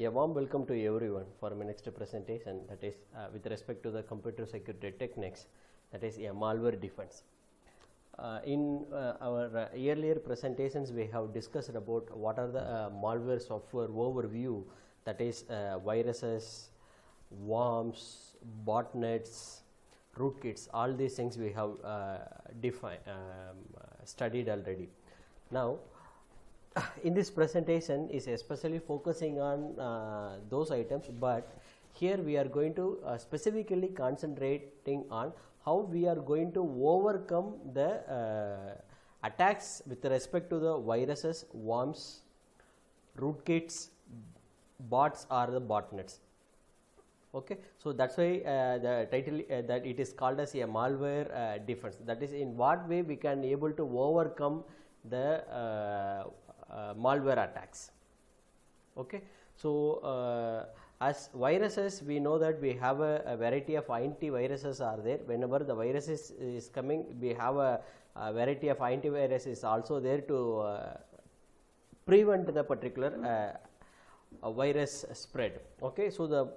A warm welcome to everyone for my next presentation, that is with respect to the computer security techniques, that is a malware defense. In our earlier presentations, we have discussed about what are the malware software overview, that is viruses, worms, botnets, rootkits, all these things we have studied already. Now, in this presentation is especially focusing on those items, but here we are going to specifically concentrating on how we are going to overcome the attacks with respect to the viruses, worms, rootkits, bots or the botnets. Okay, so that's why the title that it is called as a malware defense. That is, in what way we can able to overcome the malware attacks. Okay, so as viruses, we know that we have a variety of antiviruses are there. Whenever the virus is coming, we have a variety of antivirus is also there to prevent the particular virus spread. Okay, so the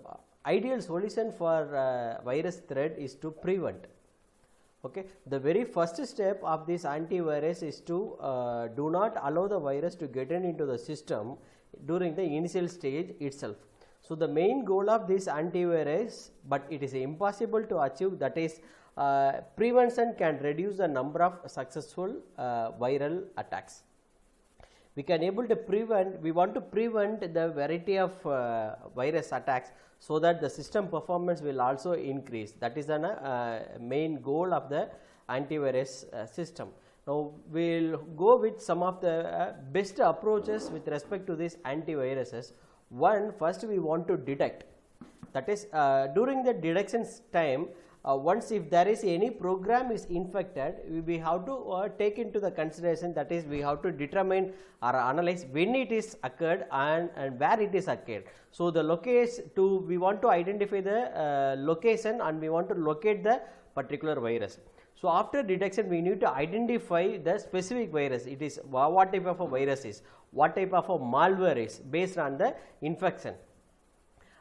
ideal solution for virus threat is to prevent. Okay, the very first step of this antivirus is to do not allow the virus to get into the system during the initial stage itself. So the main goal of this antivirus, but it is impossible to achieve, that is prevention can reduce the number of successful viral attacks. We can able to prevent, we want to prevent the variety of virus attacks so that the system performance will also increase. That is the main goal of the antivirus system. Now, we will go with some of the best approaches with respect to these antiviruses. One, first we want to detect, that is during the detection time, once if there is any program is infected, we have to take into the consideration, that is we have to determine or analyze when it is occurred and where it is occurred. So the location we want to identify the location and we want to locate the particular virus. So after detection, we need to identify the specific virus. It is what type of a virus is, what type of a malware is based on the infection.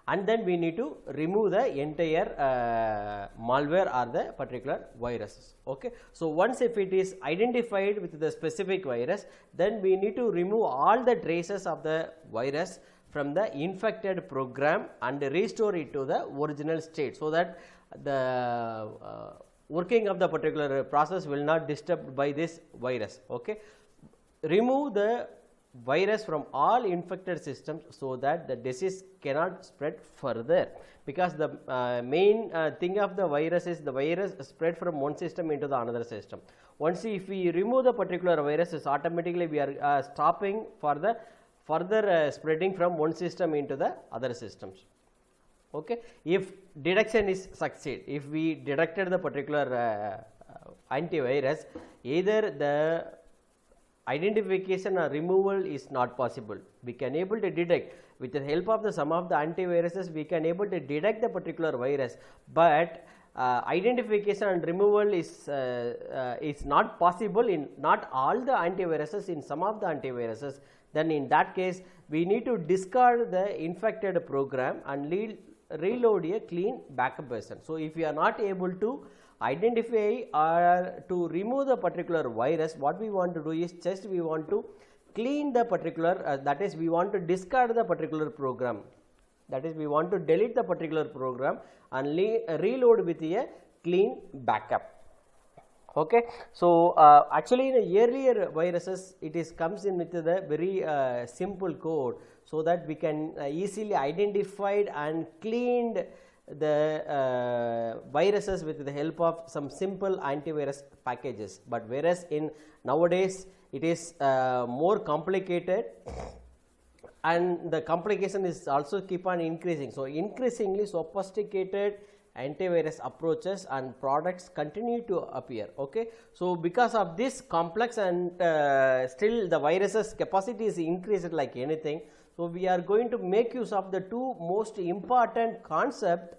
And then we need to remove the entire malware or the particular viruses. Okay, so once if it is identified with the specific virus, then we need to remove all the traces of the virus from the infected program and restore it to the original state, so that the working of the particular process will not disturbed by this virus. Okay, remove the virus from all infected systems so that the disease cannot spread further, because the main thing of the virus is the virus spread from one system into the another system. Once if we remove the particular viruses, automatically we are stopping for the further spreading from one system into the other systems. Okay, if detection is succeed, if we detected the particular antivirus, either the identification or removal is not possible. We can able to detect with the help of the some of the antiviruses, we can able to detect the particular virus, but identification and removal is not possible in not all the antiviruses, in some of the antiviruses. Then in that case, we need to discard the infected program and reload a clean backup version. So if we are not able to identify or to remove the particular virus, what we want to do is just we want to clean the particular that is we want to discard the particular program, that is we want to delete the particular program and reload with a clean backup. Okay, so actually in the earlier viruses, it is comes in with the very simple code, so that we can easily identified and cleaned the viruses with the help of some simple antivirus packages. But whereas in nowadays it is more complicated, and the complication is also keep on increasing. So increasingly sophisticated antivirus approaches and products continue to appear. Okay, so because of this complex and still the viruses capacity is increased like anything. So we are going to make use of the two most important concept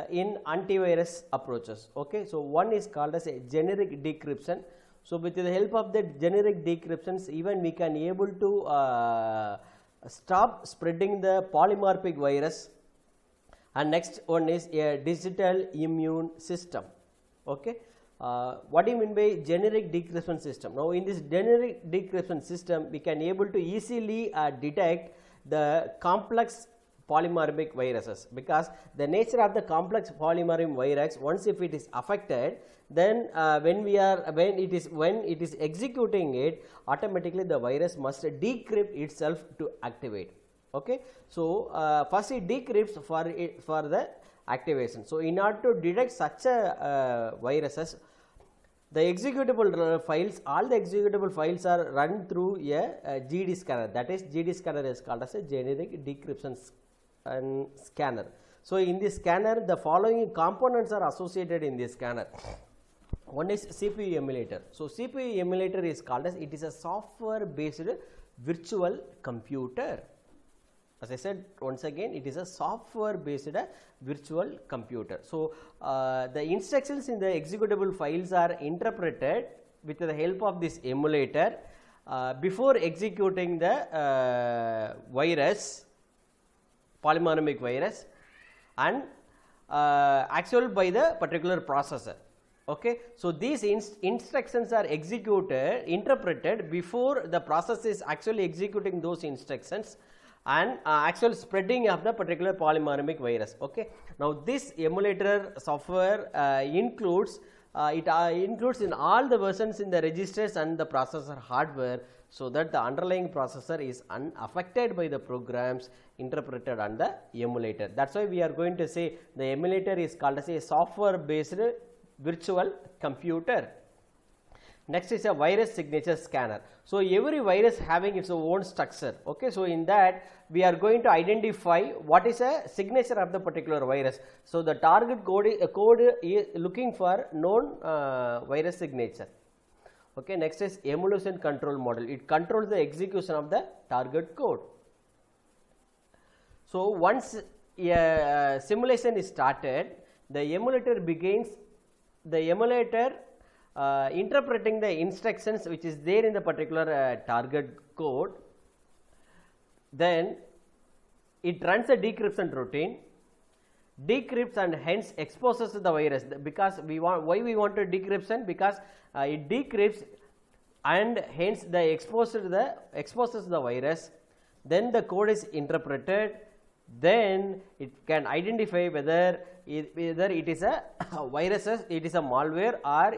in antivirus approaches. Okay, so one is called as a generic decryption. So with the help of the generic decryptions, even we can able to stop spreading the polymorphic virus, and next one is a digital immune system. Okay. What do you mean by generic decryption system? Now, in this generic decryption system, we can able to easily detect the complex polymorphic viruses, because the nature of the complex polymorphic virus, once if it is affected, then when it is executing it, automatically the virus must decrypt itself to activate. Okay. So first it decrypts for the activation. So in order to detect such a viruses, the executable files, all the executable files are run through a GD scanner. That is, GD scanner is called as a generic decryption scanner. So in this scanner, the following components are associated in this scanner. One is CPU emulator. So CPU emulator is called as, it is a software based virtual computer. As I said once again, it is a software based virtual computer. So the instructions in the executable files are interpreted with the help of this emulator before executing the virus, polymorphic virus, and actual by the particular processor. Okay. So these instructions are interpreted before the process is actually executing those instructions and actual spreading of the particular polymorphic virus. Okay. Now this emulator software includes in all the versions in the registers and the processor hardware, so that the underlying processor is unaffected by the programs interpreted on the emulator. That's why we are going to say the emulator is called as a software based virtual computer. Next is a virus signature scanner. So every virus having its own structure. Okay. So in that we are going to identify what is a signature of the particular virus. So the target code is looking for known virus signature. Okay. Next is emulation control model. It controls the execution of the target code. So once a simulation is started, the emulator begins, the emulator interpreting the instructions which is there in the particular target code, then it runs a decryption routine, decrypts and hence exposes the virus, because why we want to decryption, because it decrypts and hence the exposes the virus, then the code is interpreted, then it can identify whether it is a virus, it is a malware or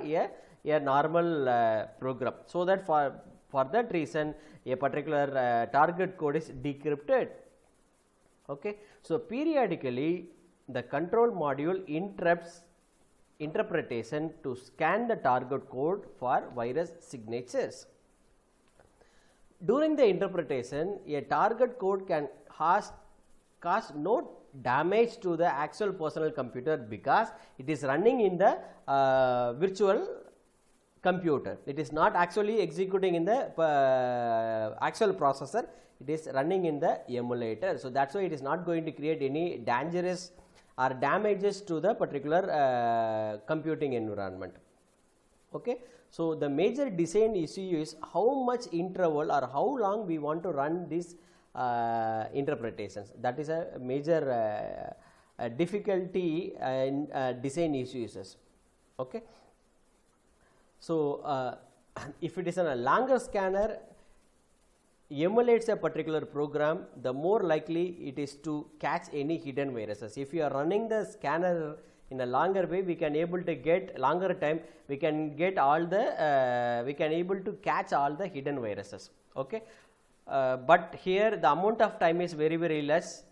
a normal program. So that for that reason a particular target code is decrypted. Okay. So periodically the control module interrupts interpretation to scan the target code for virus signatures. During the interpretation, a target code can cause no damage to the actual personal computer, because it is running in the virtual computer. It is not actually executing in the actual processor, it is running in the emulator. So that's why it is not going to create any dangerous or damages to the particular computing environment. Okay. So the major design issue is how much interval or how long we want to run these interpretations. That is a major difficulty in design issues. Okay. So if it is a longer scanner emulates a particular program, the more likely it is to catch any hidden viruses. If you are running the scanner in a longer way, we can able to get longer time, we can get all the we can able to catch all the hidden viruses. Okay. But here the amount of time is very, very less,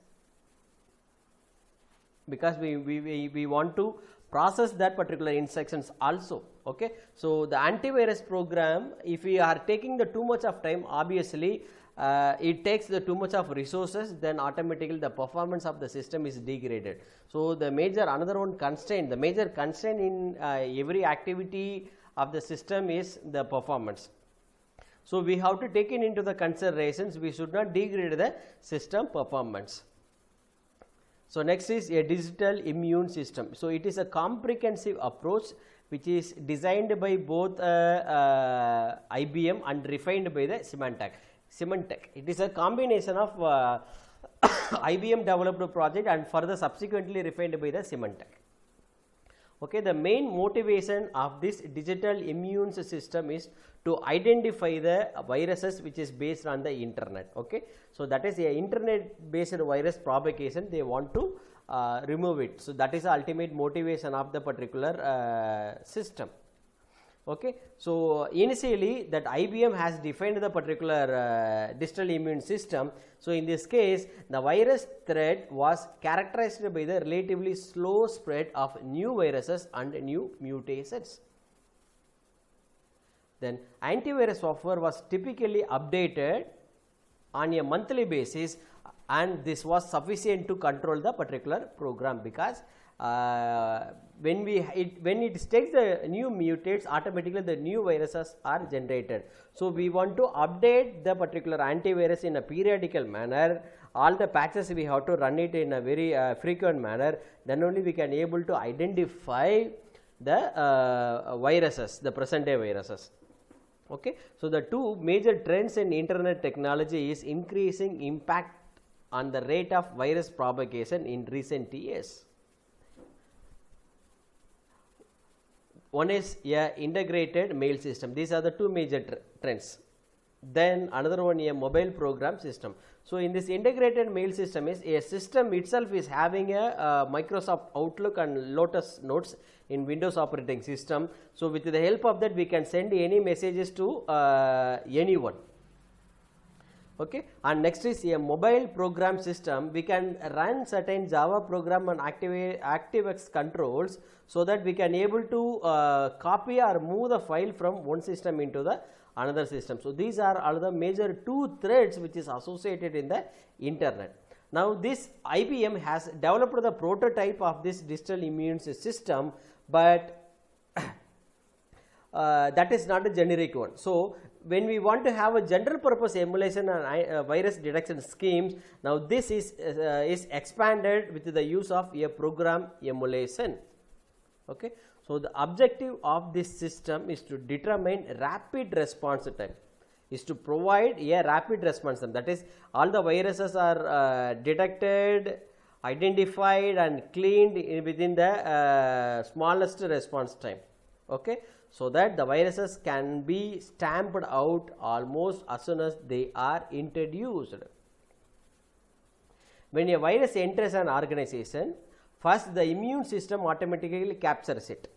because we want to process that particular instructions also. Okay. So the antivirus program, if we are taking the too much of time, obviously it takes the too much of resources, then automatically the performance of the system is degraded. So the another one constraint, the major constraint in every activity of the system is the performance. So we have to take it into the considerations, we should not degrade the system performance. So next is a digital immune system. So it is a comprehensive approach which is designed by both IBM and refined by the Symantec. Symantec. It is a combination of IBM developed project and further subsequently refined by the Symantec. Okay, the main motivation of this digital immune system is to identify the viruses which is based on the internet. Okay, so that is a internet based virus propagation, they want to remove it. So that is the ultimate motivation of the particular system. Okay, so initially that IBM has defined the particular digital immune system. So in this case, the virus threat was characterized by the relatively slow spread of new viruses and new mutations. Then antivirus software was typically updated on a monthly basis, and this was sufficient to control the particular program, because when it takes the new mutates, automatically the new viruses are generated. So we want to update the particular antivirus in a periodical manner. All the patches we have to run it in a very frequent manner, then only we can able to identify the viruses, the present day viruses. Okay, so the two major trends in internet technology is increasing impact on the rate of virus propagation in recent years. One is a integrated mail system. These are the two major trends. Then another one, a mobile program system. So in this integrated mail system, is a system itself is having a Microsoft Outlook and Lotus Notes in Windows operating system. So with the help of that, we can send any messages to anyone. Okay, and next is a mobile program system. We can run certain Java program and ActiveX controls, so that we can able to copy or move the file from one system into the another system. So these are all the major two threads which is associated in the internet. Now this IBM has developed the prototype of this digital immune system, but that is not a generic one. So when we want to have a general purpose emulation and virus detection schemes, now this is expanded with the use of a program emulation. Okay, so the objective of this system is to determine rapid response time, is to provide a rapid response time. That is, all the viruses are detected, identified and cleaned within the smallest response time. Okay, so that the viruses can be stamped out almost as soon as they are introduced. When a virus enters an organization, first the immune system automatically captures it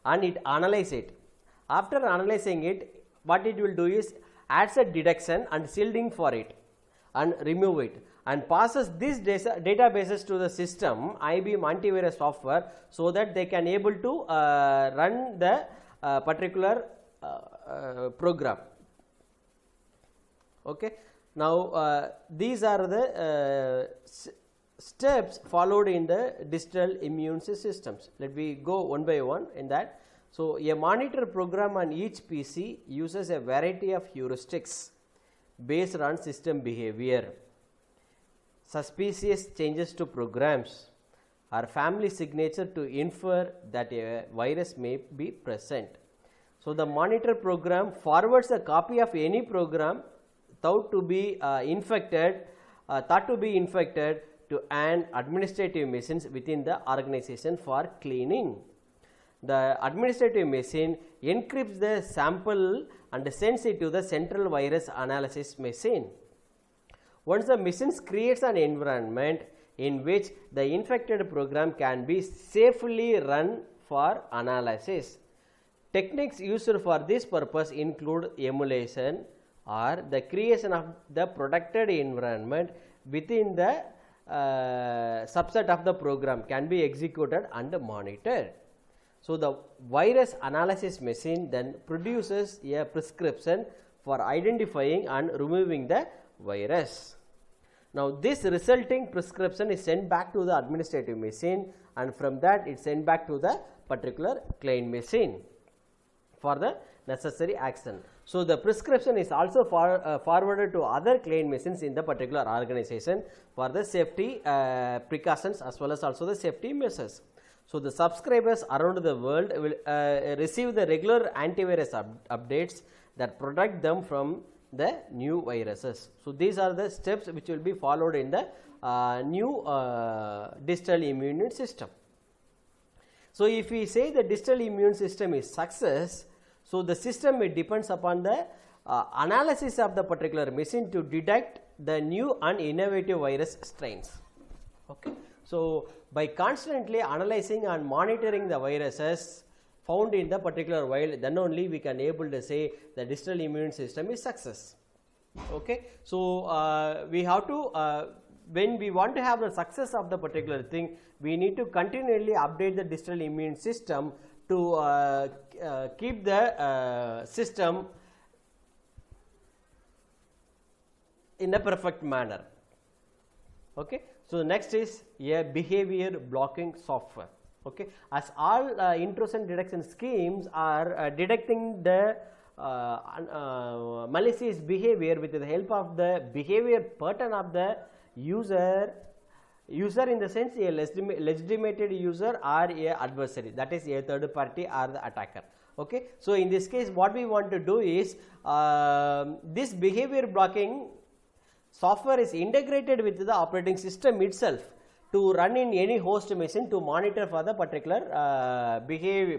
and it analyzes it. After analyzing it, what it will do is adds a detection and shielding for it and remove it, and passes these databases to the system IBM antivirus software, so that they can able to run the particular program. Okay, now these are the steps followed in the digital immune systems. Let me go one by one in that. So a monitor program on each PC uses a variety of heuristics based on system behavior, suspicious changes to programs, or family signature to infer that a virus may be present. So the monitor program forwards a copy of any program thought to be infected to an administrative machines within the organization for cleaning. The administrative machine encrypts the sample and sends it to the central virus analysis machine. Once the machine creates an environment in which the infected program can be safely run for analysis. Techniques used for this purpose include emulation or the creation of the protected environment within the subset of the program can be executed and monitored. So the virus analysis machine then produces a prescription for identifying and removing the virus. Now this resulting prescription is sent back to the administrative machine, and from that it is sent back to the particular client machine for the necessary action. So the prescription is also forwarded to other client machines in the particular organization for the safety precautions as well as also the safety measures. So the subscribers around the world will receive the regular antivirus updates that protect them from the new viruses. So these are the steps which will be followed in the new digital immune system. So if we say the digital immune system is success, so the system, it depends upon the analysis of the particular machine to detect the new and innovative virus strains. Okay. So by constantly analyzing and monitoring the viruses found in the particular wild, then only we can able to say the digital immune system is success. Okay. So we have to when we want to have the success of the particular thing, we need to continually update the digital immune system to keep the system in a perfect manner. Okay. So next is a behavior blocking software. Okay. As all intrusion detection schemes are detecting the malicious behavior with the help of the behavior pattern of the user in the sense a legitimated user or a adversary, that is a third party or the attacker. Okay. So in this case, what we want to do is this behavior blocking software is integrated with the operating system itself to run in any host machine to monitor for the particular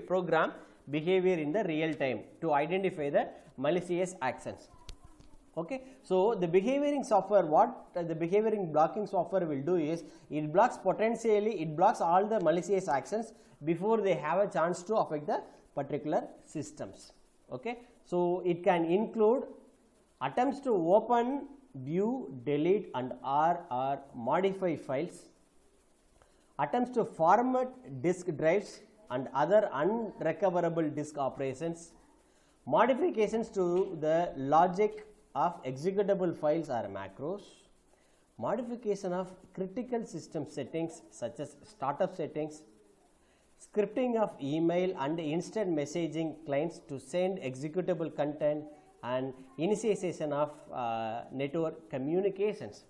program behavior in the real time to identify the malicious actions. Okay. So the behavioring software, what the behavioring blocking software will do is it blocks all the malicious actions before they have a chance to affect the particular systems. Okay. So it can include attempts to open, view, delete and or modify files, attempts to format disk drives and other unrecoverable disk operations, modifications to the logic of executable files or macros, modification of critical system settings such as startup settings, scripting of email and instant messaging clients to send executable content, and initiation of network communications.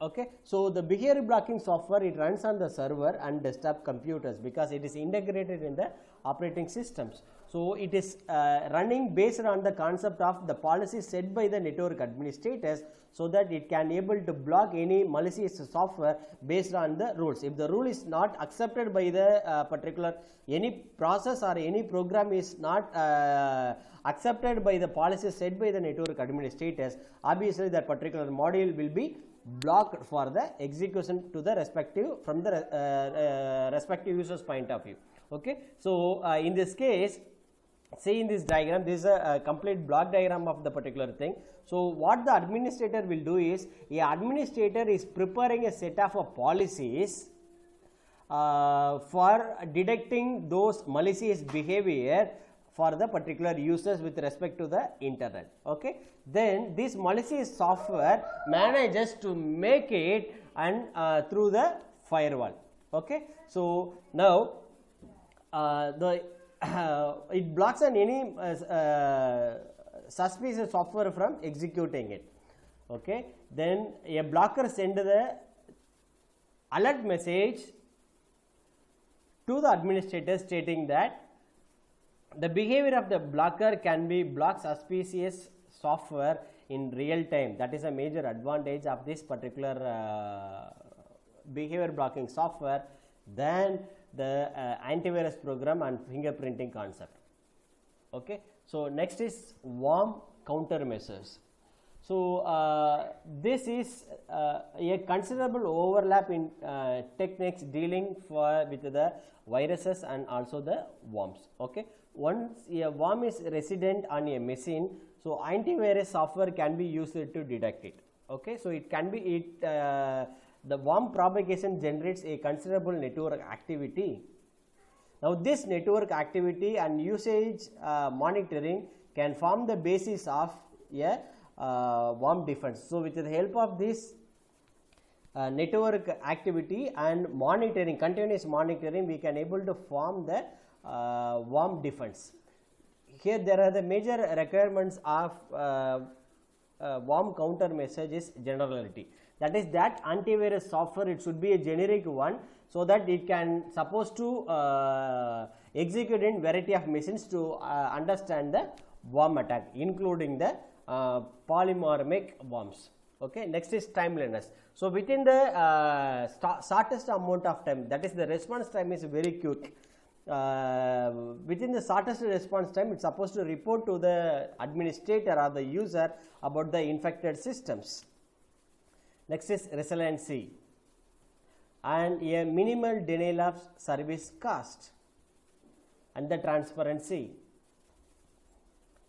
Okay. So the behavior blocking software, it runs on the server and desktop computers because it is integrated in the operating systems. So it is running based on the concept of the policy set by the network administrators, so that it can able to block any malicious software based on the rules. If the rule is not accepted by the particular any process or any program is not accepted by the policy set by the network administrators, obviously that particular module will be blocked for the execution to the respective from the respective user's point of view. Okay. So in this case, see in this diagram, this is a complete block diagram of the particular thing. So what the administrator will do is, a administrator is preparing a set of policies for detecting those malicious behavior for the particular users with respect to the internet. Okay. Then this malicious software manages to make it and through the firewall. Okay. So now it blocks on any suspicious software from executing it. Okay. Then a blocker send the alert message to the administrator stating that the behavior of the blocker can be block suspicious software in real time. That is a major advantage of this particular behavior blocking software than the antivirus program and fingerprinting concept. Okay. So next is worm countermeasures. So this is a considerable overlap in techniques dealing with the viruses and also the worms. Okay. Once a worm is resident on a machine, so antivirus software can be used to detect it. Okay. So it can be the worm propagation generates a considerable network activity. Now this network activity and usage monitoring can form the basis of a worm defense. So with the help of this network activity and monitoring, continuous monitoring, we can able to form the worm defense. Here there are the major requirements of worm countermeasure is generality. That is that antivirus software, it should be a generic one, so that it can supposed to execute in variety of machines to understand the worm attack, including the polymorphic worms. Okay. Next is timeliness. So, within the shortest amount of time, that is the response time is very quick. Within the shortest response time, it is supposed to report to the administrator or the user about the infected systems. Next is resiliency and a minimal denial of service cost, and the transparency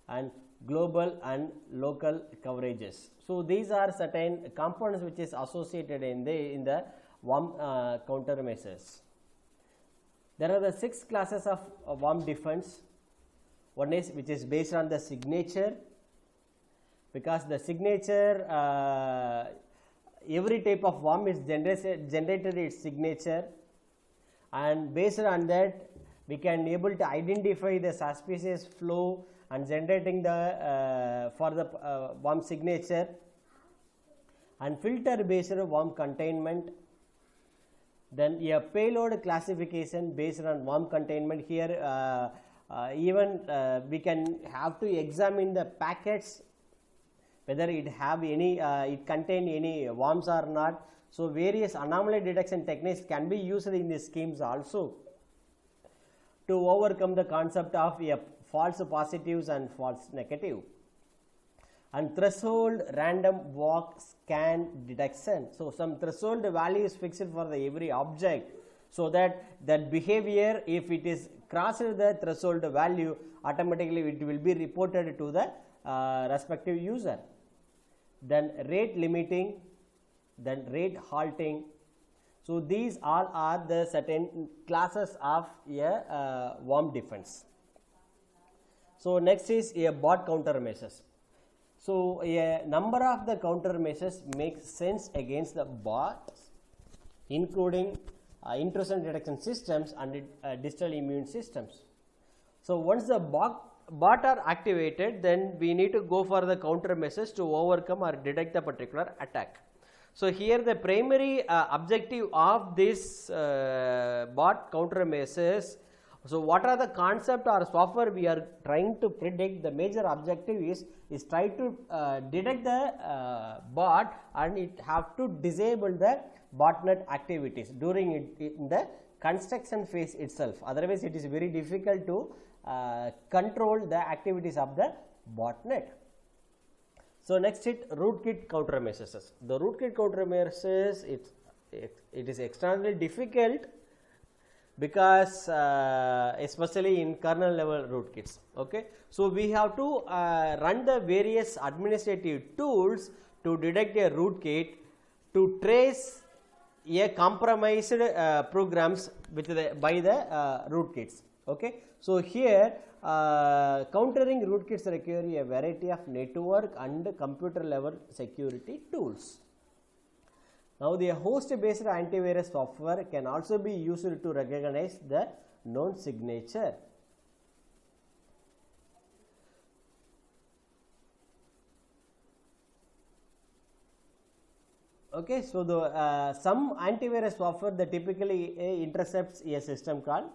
and global and local coverages. So, these are certain components which is associated in the worm countermeasures. There are the 6 classes of worm defense. One is which is based on the signature, because the signature, every type of worm is generated its signature, and based on that we can able to identify the suspicious flow and generating the for the worm signature, and filter based worm containment. Then a payload classification based on worm containment. Here even we can have to examine the packets whether it have any it contain any worms or not. So, various anomaly detection techniques can be used in these schemes also to overcome the concept of a false positives and false negative. And threshold random walk scan detection. So, some threshold value is fixed for the every object, so that behavior, if it is crossed the threshold value, automatically it will be reported to the respective user. Then rate limiting, then rate halting. So, these all are the certain classes of a worm defense. So, next is a bot countermeasures. So, a number of the countermeasures make sense against the bots, including intrusion detection systems and digital immune systems. So, once the bot are activated, then we need to go for the countermeasures to overcome or detect the particular attack. So, here the primary objective of this bot countermeasures. So, what are the concept or software we are trying to predict? The major objective is try to detect the bot, and it have to disable the botnet activities during in the construction phase itself. Otherwise, it is very difficult to control the activities of the botnet. So, next it rootkit countermeasures. The rootkit countermeasures, it is extremely difficult, because especially in kernel level rootkits. Okay. So, we have to run the various administrative tools to detect a rootkit, to trace a compromised programs with by the rootkits. Okay. So, here countering rootkits require a variety of network and computer level security tools. Now, the host based antivirus software can also be used to recognize the known signature. Okay. So, the some antivirus software that typically intercepts a system call.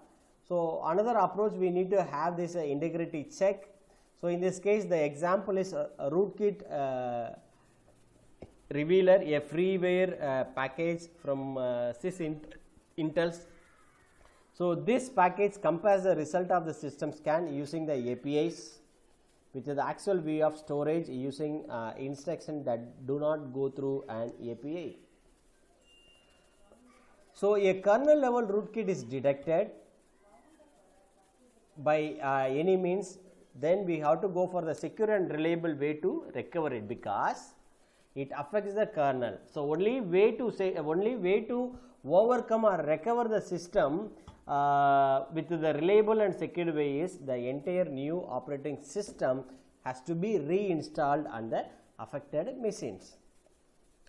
So, another approach we need to have this integrity check. So, in this case the example is a rootkit revealer, a freeware package from Intel's. So, this package compares the result of the system scan using the APIs with the actual view of storage using instructions that do not go through an API. So, a kernel level rootkit is detected by any means, then we have to go for the secure and reliable way to recover it, because it affects the kernel. So, only way to overcome or recover the system with the reliable and secure way is the entire new operating system has to be reinstalled on the affected machines.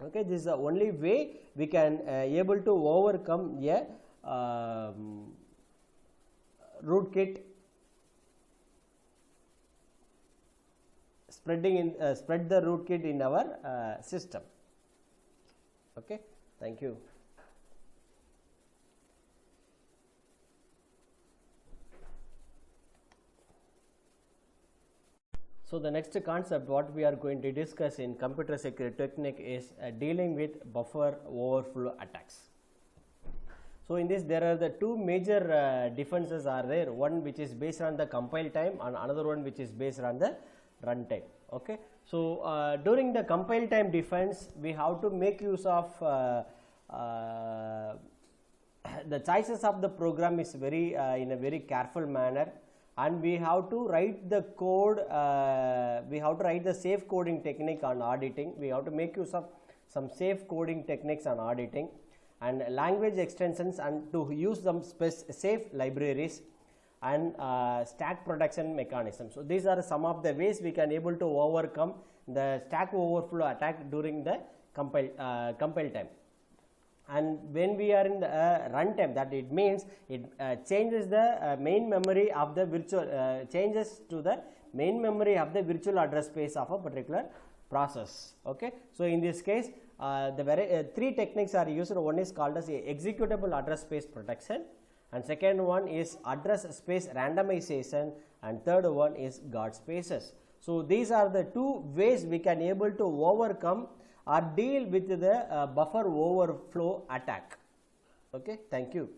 Okay, this is the only way we can able to overcome a rootkit spread the rootkit in our system. Okay, thank you. So the next concept what we are going to discuss in computer security technique is dealing with buffer overflow attacks. So in this there are the two major defenses are there, one which is based on the compile time and another one which is based on the runtime. Okay. So during the compile time defense we have to make use of the choices of the program is very in a very careful manner, and we have to write the code, we have to write the safe coding technique on auditing. We have to make use of some safe coding techniques on auditing and language extensions, and to use some safe libraries and stack protection mechanisms. So these are some of the ways we can able to overcome the stack overflow attack during the compile time. And when we are in the runtime, that it means it changes the main memory of the virtual changes to the main memory of the virtual address space of a particular process. Okay. So in this case the three techniques are used. One is called as executable address space protection, and second one is address space randomization, and third one is guard spaces. So these are the two ways we can able to overcome or deal with the buffer overflow attack. Okay, thank you.